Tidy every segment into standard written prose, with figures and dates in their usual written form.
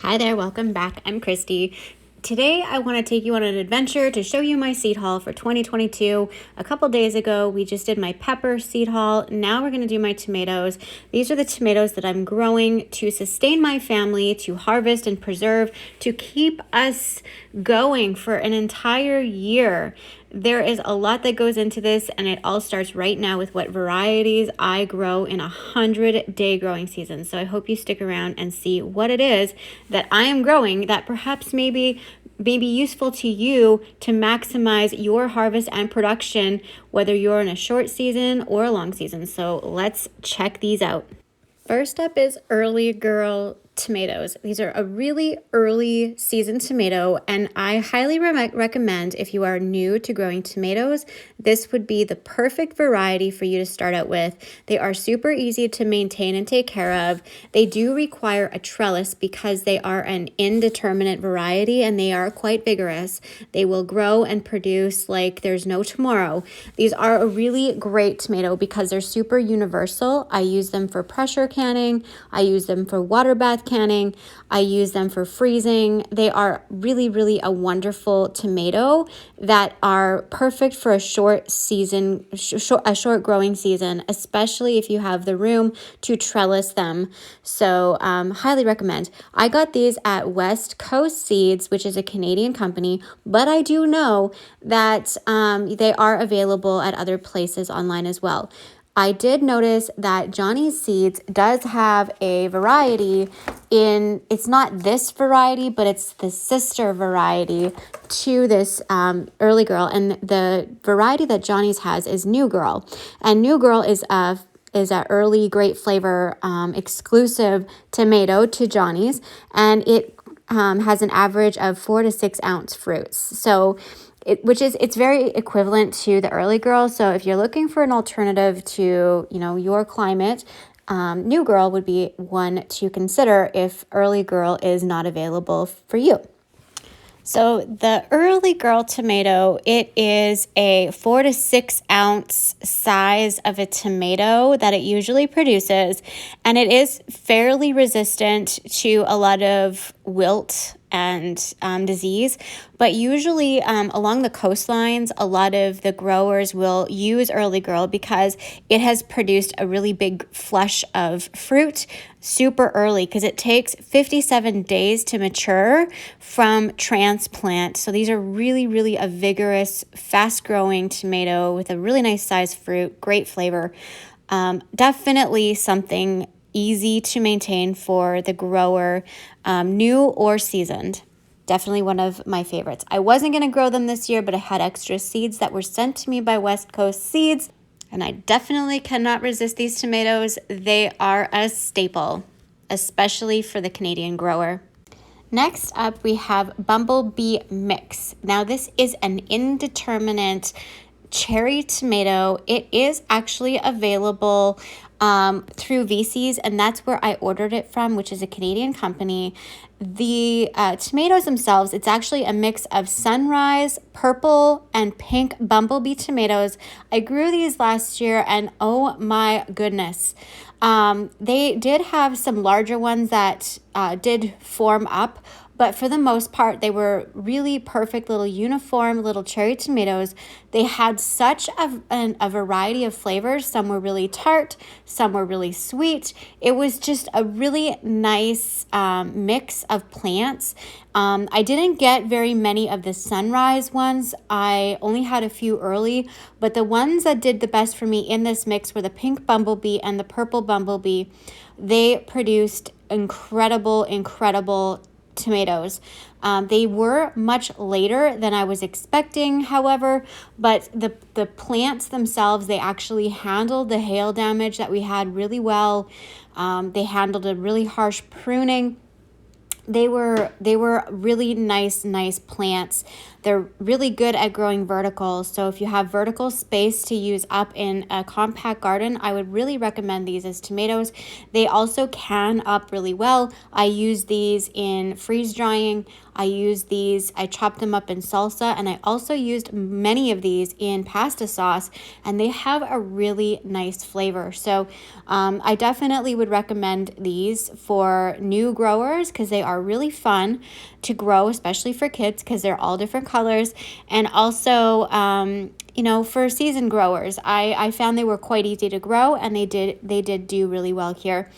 Hi there, welcome back. I'm Christy. Today I want to take you on an adventure to show you my seed haul for 2022. A couple days ago we just did my pepper seed haul. Now we're going to do my tomatoes. These are the tomatoes that I'm growing to sustain my family, to harvest and preserve, to keep us going for an entire year. There is a lot that goes into this, and it all starts right now with what varieties I grow in a 100-day growing season. So I hope you stick around and see what it is that I am growing that perhaps maybe useful to you to maximize your harvest and production, whether you're in a short season or a long season. So let's check these out. First up is Early Girl tomatoes. These are a really early season tomato, and I highly recommend if you are new to growing tomatoes, this would be the perfect variety for you to start out with. They are super easy to maintain and take care of. They do require a trellis because they are an indeterminate variety and they are quite vigorous. They will grow and produce like there's no tomorrow. These are a really great tomato because they're super universal. I use them for pressure canning. I use them for water bath canning. I use them for freezing. They are really a wonderful tomato that are perfect for a short season, a short growing season, especially if you have the room to trellis them. So highly recommend. I got these at West Coast Seeds, which is a Canadian company, but I do know that they are available at other places online as well. I did notice that Johnny's Seeds does have a variety it's not this variety, but it's the sister variety to this Early Girl. And the variety that Johnny's has is New Girl. And New Girl is a early great flavor exclusive tomato to Johnny's. And it has an average of 4 to 6 ounce fruits. So it's very equivalent to the Early Girl. So if you're looking for an alternative to, your climate, New Girl would be one to consider if Early Girl is not available for you. So the Early Girl tomato, it is a 4 to 6 ounce size of a tomato that it usually produces, and it is fairly resistant to a lot of wilt and disease, but usually along the coastlines, a lot of the growers will use Early Girl because it has produced a really big flush of fruit super early, because it takes 57 days to mature from transplant. So these are really a vigorous, fast-growing tomato with a really nice sized fruit, great flavor. Definitely something easy to maintain for the grower, new or seasoned. Definitely one of my favorites. I wasn't going to grow them this year, but I had extra seeds that were sent to me by West Coast Seeds, and I definitely cannot resist these tomatoes. They are a staple, especially for the Canadian grower. Next up, we have Bumblebee Mix. Now, this is an indeterminate cherry tomato. It is actually available through VC's, and that's where I ordered it from, which is a Canadian company. The tomatoes themselves, it's actually a mix of sunrise, purple, and pink bumblebee tomatoes. I grew these last year, and oh my goodness. They did have some larger ones that did form up, but for the most part, they were really perfect little uniform little cherry tomatoes. They had such a variety of flavors. Some were really tart, some were really sweet. It was just a really nice mix of plants. I didn't get very many of the sunrise ones. I only had a few early, but the ones that did the best for me in this mix were the pink bumblebee and the purple bumblebee. They produced incredible tomatoes. They were much later than I was expecting, however, but the plants themselves, they actually handled the hail damage that we had really well. They handled a really harsh pruning. They were really nice plants. They're really good at growing vertical. So if you have vertical space to use up in a compact garden, I would really recommend these as tomatoes. They also can up really well. I use these in freeze drying. I use these, I chopped them up in salsa, and I also used many of these in pasta sauce, and they have a really nice flavor. So I definitely would recommend these for new growers because they are really fun to grow, especially for kids because they're all different colors. And also, for seasoned growers, I found they were quite easy to grow, and they did do really well here.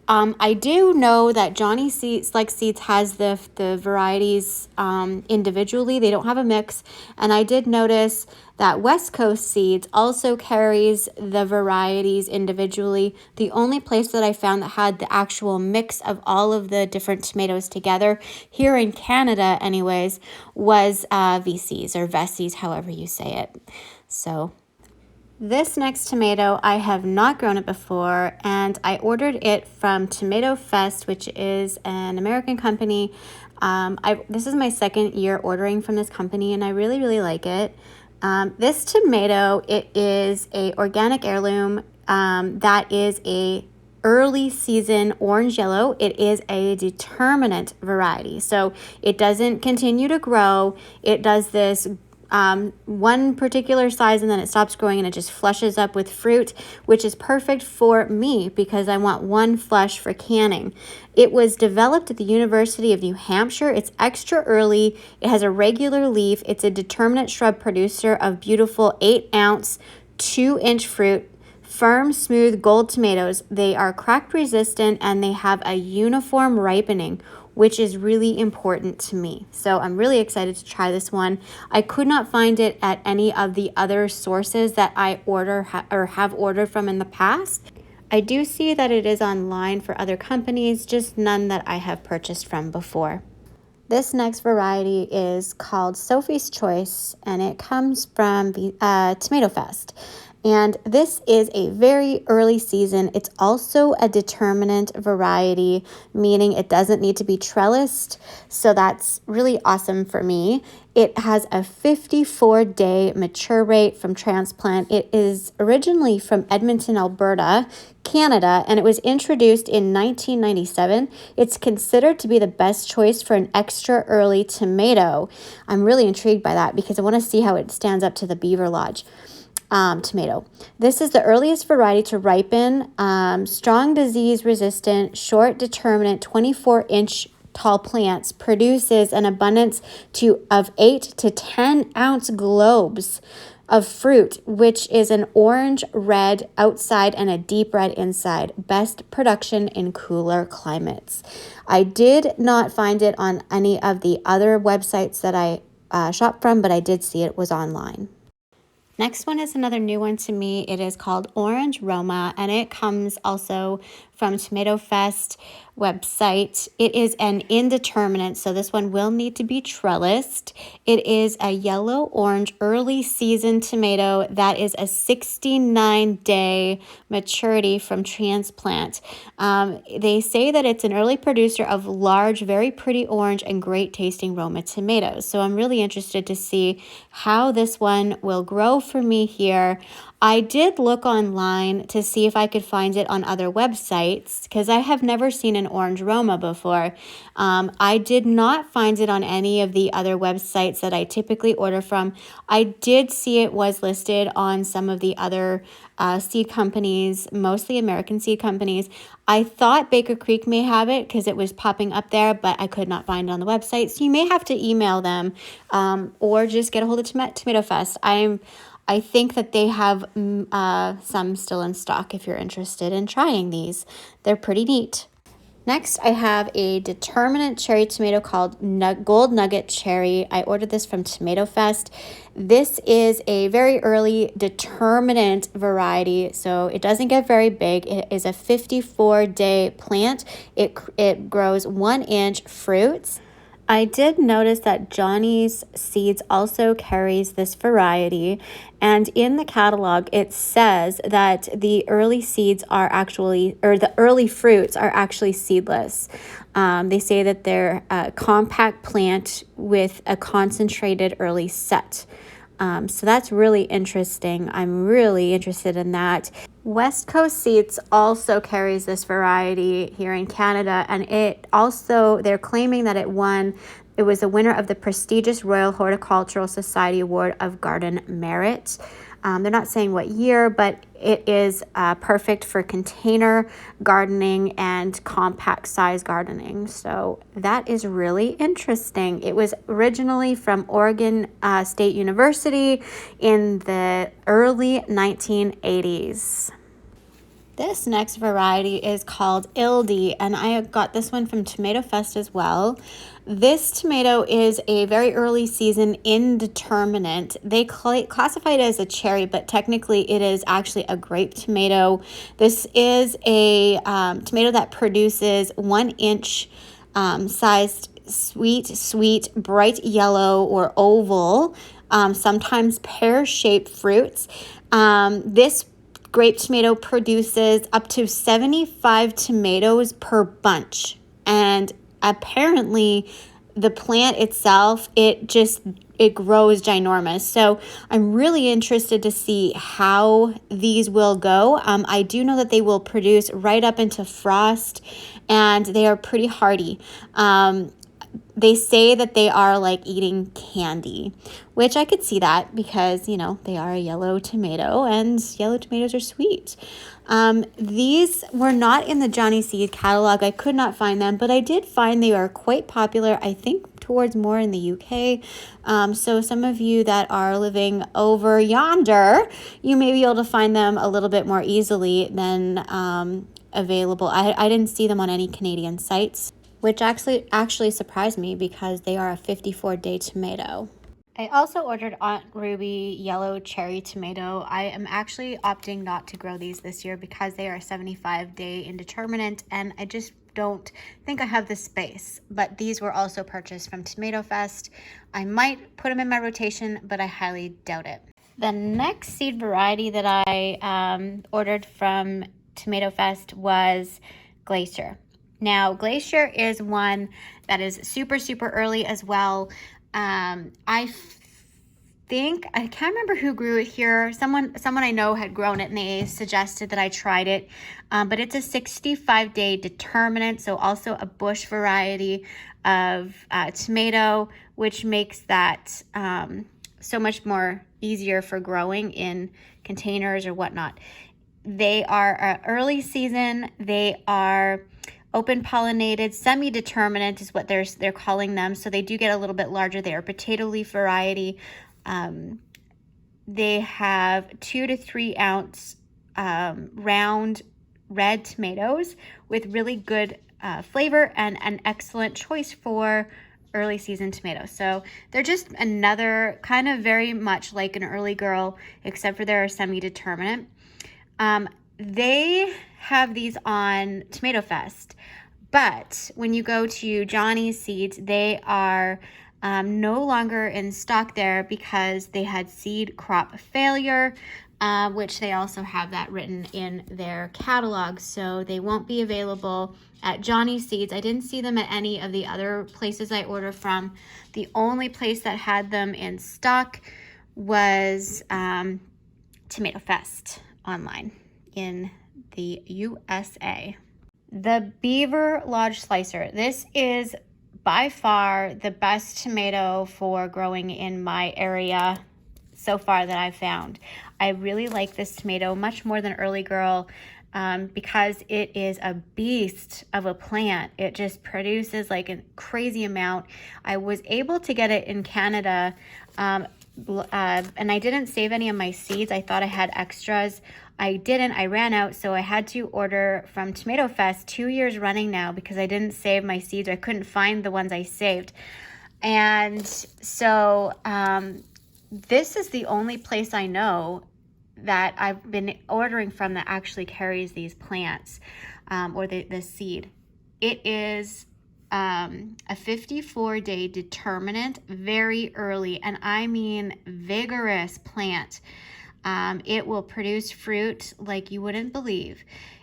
I do know that Johnny Select Seeds has the varieties individually. They don't have a mix. And I did notice that West Coast Seeds also carries the varieties individually. The only place that I found that had the actual mix of all of the different tomatoes together, here in Canada anyways, was VC's or Vessi's, however you say it. So this next tomato, I have not grown it before, and I ordered it from Tomato Fest, which is an American company. This is my second year ordering from this company, and I really, really like it. This tomato, it is a organic heirloom that is a early season orange yellow. It is a determinate variety, so it doesn't continue to grow. It does this one particular size and then it stops growing and it just flushes up with fruit, which is perfect for me because I want one flush for canning. It was developed at the University of New Hampshire. It's extra early. It has a regular leaf. It's a determinate shrub producer of beautiful 8-ounce, 2-inch fruit. Firm, smooth gold tomatoes. They are crack resistant and they have a uniform ripening, which is really important to me. So I'm really excited to try this one. I could not find it at any of the other sources that I have ordered from in the past. I do see that it is online for other companies, just none that I have purchased from before. This next variety is called Sophies Choice, and it comes from the Tomato Fest. And this is a very early season. It's also a determinate variety, meaning it doesn't need to be trellised. So that's really awesome for me. It has a 54-day mature rate from transplant. It is originally from Edmonton, Alberta, Canada, and it was introduced in 1997. It's considered to be the best choice for an extra early tomato. I'm really intrigued by that because I want to see how it stands up to the Beaver Lodge tomato. This is the earliest variety to ripen, strong disease resistant, short determinate 24-inch tall plants, produces an abundance of 8 to 10 ounce globes of fruit, which is an orange red outside and a deep red inside. Best production in cooler climates. I did not find it on any of the other websites that I shop from, but I did see it was online. Next one is another new one to me. It is called Orangeroma, and it comes also from Tomato Fest website. It is an indeterminate, so this one will need to be trellised. It is a yellow-orange early season tomato that is a 69-day maturity from transplant. They say that it's an early producer of large, very pretty orange and great tasting Roma tomatoes. So I'm really interested to see how this one will grow for me here. I did look online to see if I could find it on other websites because I have never seen an Orangeroma before. I did not find it on any of the other websites that I typically order from. I did see it was listed on some of the other seed companies, mostly American seed companies. I thought Baker Creek may have it because it was popping up there, but I could not find it on the website. So you may have to email them or just get a hold of Tomato Fest. I think that they have some still in stock if you're interested in trying these. They're pretty neat. Next, I have a determinate cherry tomato called Gold Nugget Cherry. I ordered this from Tomato Fest. This is a very early determinate variety, so it doesn't get very big. It is a 54-day plant. It grows 1-inch fruits. I did notice that Johnny's Seeds also carries this variety, and in the catalog it says that the early seeds are actually, or the early fruits are actually seedless. They say that they're a compact plant with a concentrated early set. So that's really interesting. I'm really interested in that. West Coast Seeds also carries this variety here in Canada, and they're claiming that it won It was a winner of the prestigious Royal Horticultural Society Award of Garden Merit. They're not saying what year, but it is perfect for container gardening and compact size gardening. So that is really interesting. It was originally from Oregon State University in the early 1980s. This next variety is called Ildi, and I got this one from Tomato Fest as well. This tomato is a very early season indeterminate. They classify it as a cherry, but technically it is actually a grape tomato. This is a tomato that produces 1 inch sized sweet, bright yellow or oval, sometimes pear-shaped fruits. This grape tomato produces up to 75 tomatoes per bunch. And apparently the plant itself, it grows ginormous. So I'm really interested to see how these will go. I do know that they will produce right up into frost, and they are pretty hardy. They say that they are like eating candy, which I could see that because, you know, they are a yellow tomato and yellow tomatoes are sweet. These were not in the Johnny Seed catalog. I could not find them, but I did find they are quite popular, I think, towards more in the UK. So some of you that are living over yonder, you may be able to find them a little bit more easily than available. I didn't see them on any Canadian sites, which actually surprised me because they are a 54-day tomato. I also ordered Aunt Ruby yellow cherry tomato. I am actually opting not to grow these this year because they are 75-day indeterminate, and I just don't think I have the space. But these were also purchased from Tomato Fest. I might put them in my rotation, but I highly doubt it. The next seed variety that I ordered from Tomato Fest was Glacier. Now, Glacier is one that is super early as well. I can't remember who grew it here. Someone I know had grown it, and they suggested that I tried it. But it's a 65-day determinate, so also a bush variety of tomato, which makes that so much more easier for growing in containers or whatnot. They are early season. They are open pollinated, semi-determinate is what they're calling them. So they do get a little bit larger. They are potato leaf variety. They have 2 to 3 ounce round red tomatoes with really good flavor and an excellent choice for early season tomatoes. So they're just another kind of very much like an early girl, except for they're semi-determinate. They have these on Tomato Fest, but when you go to Johnny's Seeds, they are no longer in stock there because they had seed crop failure, which they also have that written in their catalog. So they won't be available at Johnny's Seeds. I didn't see them at any of the other places I ordered from. The only place that had them in stock was Tomato Fest online in the USA. The Beaver Lodge slicer. This is by far the best tomato for growing in my area so far that I've found. I really like this tomato much more than Early Girl because it is a beast of a plant. It just produces like a crazy amount. I was able to get it in Canada and I didn't save any of my seeds. I thought I had extras. I didn't. I ran out, so I had to order from Tomato Fest 2 years running now because I didn't save my seeds. I couldn't find the ones I saved. And so this is the only place I know that I've been ordering from that actually carries these plants or the seed. It is a 54-day determinate, very early, and I mean vigorous plant. It will produce fruit like you wouldn't believe.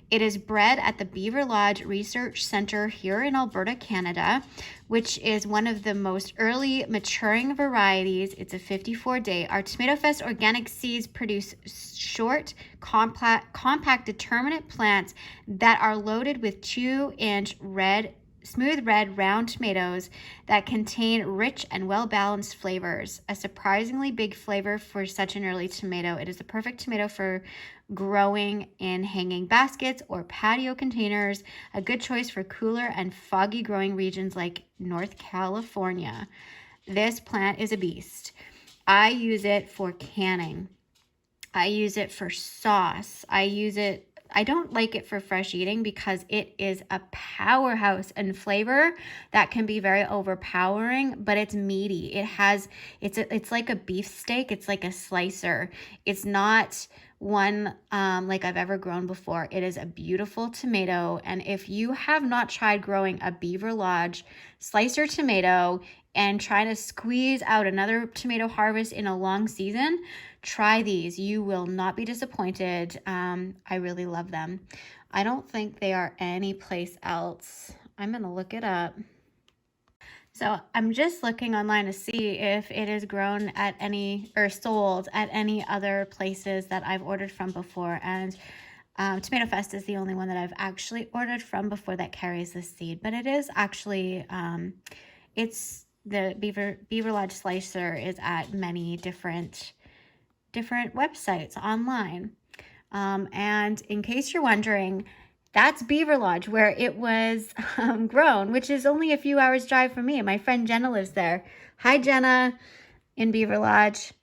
It is bred at the Beaver Lodge Research Center here in Alberta, Canada, which is one of the most early maturing varieties. It's a 54-day. Our Tomato Fest organic seeds produce short, compact determinate plants that are loaded with 2-inch red smooth red round tomatoes that contain rich and well-balanced flavors. A surprisingly big flavor for such an early tomato. It is the perfect tomato for growing in hanging baskets or patio containers. A good choice for cooler and foggy growing regions like North California. This plant is a beast. I use it for canning. I use it for sauce. I don't like it for fresh eating because it is a powerhouse in flavor that can be very overpowering, but it's meaty. It's like a beef steak. It's like a slicer. It's not one like I've ever grown before. It is a beautiful tomato. And if you have not tried growing a Beaver Lodge slicer tomato and trying to squeeze out another tomato harvest in a long season, try these. You will not be disappointed. I really love them. I don't think they are anyplace else. I'm going to look it up. So I'm just looking online to see if it is grown at any or sold at any other places that I've ordered from before. And Tomato Fest is the only one that I've actually ordered from before that carries this seed. But it is actually, it's the Beaver Lodge slicer is at many different websites online. And in case you're wondering, that's Beaver Lodge where it was grown, which is only a few hours drive from me. My friend Jenna lives there. Hi, Jenna, in Beaver Lodge.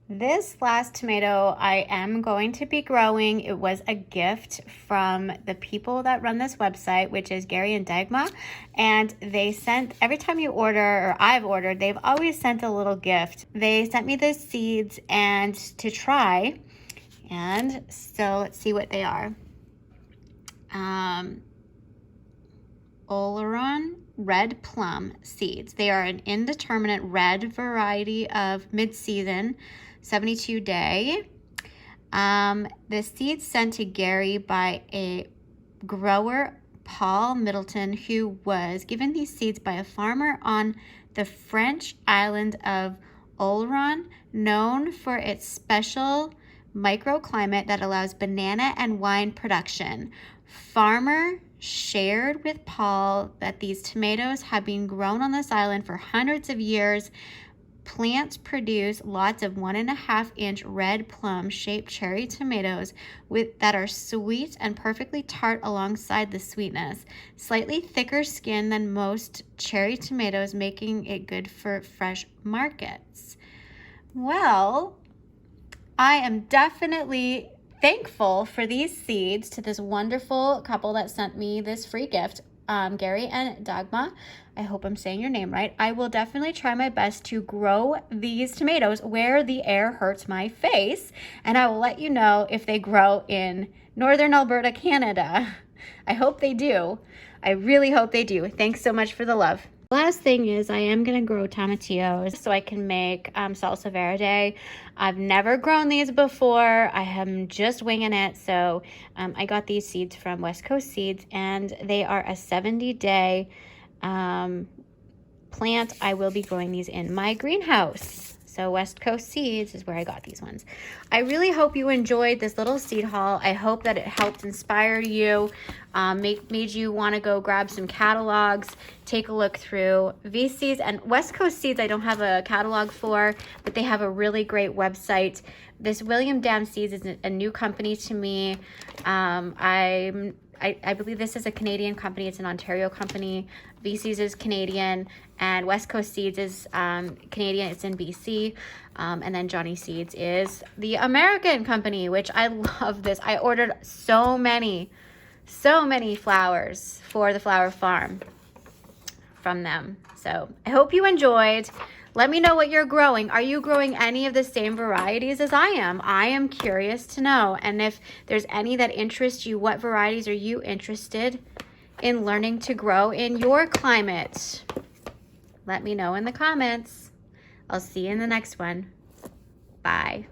This last tomato I am going to be growing. It was a gift from the people that run this website, which is Gary and Dagma. And they sent, every time you order, or I've ordered, they've always sent a little gift. They sent me the seeds and to try. And so let's see what they are. Oleron red plum seeds. They are an indeterminate red variety of mid-season 72 day. The seeds sent to Gary by a grower, Paul Middleton, who was given these seeds by a farmer on the French island of Oleron, known for its special microclimate that allows banana and wine production. Farmer shared with Paul that these tomatoes have been grown on this island for hundreds of years. Plants produce lots of 1.5-inch red plum-shaped cherry tomatoes that are sweet and perfectly tart alongside the sweetness. Slightly thicker skin than most cherry tomatoes, making it good for fresh markets. Well, I am definitely thankful for these seeds to this wonderful couple that sent me this free gift, Gary and Dagma. I hope I'm saying your name right. I will definitely try my best to grow these tomatoes where the air hurts my face, and I will let you know if they grow in northern Alberta, Canada. I hope they do. I really hope they do. Thanks so much for the love. Last thing is I am going to grow tomatillos so I can make salsa verde. I've never grown these before. I am just winging it. So I got these seeds from West Coast Seeds, and they are a 70-day plant. I will be growing these in my greenhouse. So West Coast Seeds is where I got these ones. I really hope you enjoyed this little seed haul. I hope that it helped inspire you, made you want to go grab some catalogs, take a look through VCs. And West Coast Seeds I don't have a catalog for, but they have a really great website. This William Dam Seeds is a new company to me. I believe this is a Canadian company. It's an Ontario company. VC's is Canadian, and West Coast Seeds is Canadian. It's in BC. And then Johnny Seeds is the American company, which I love this. I ordered so many flowers for the flower farm from them. So I hope you enjoyed. Let me know what you're growing. Are you growing any of the same varieties as I am? I am curious to know. And if there's any that interest you, what varieties are you interested in learning to grow in your climate? Let me know in the comments. I'll see you in the next one. Bye.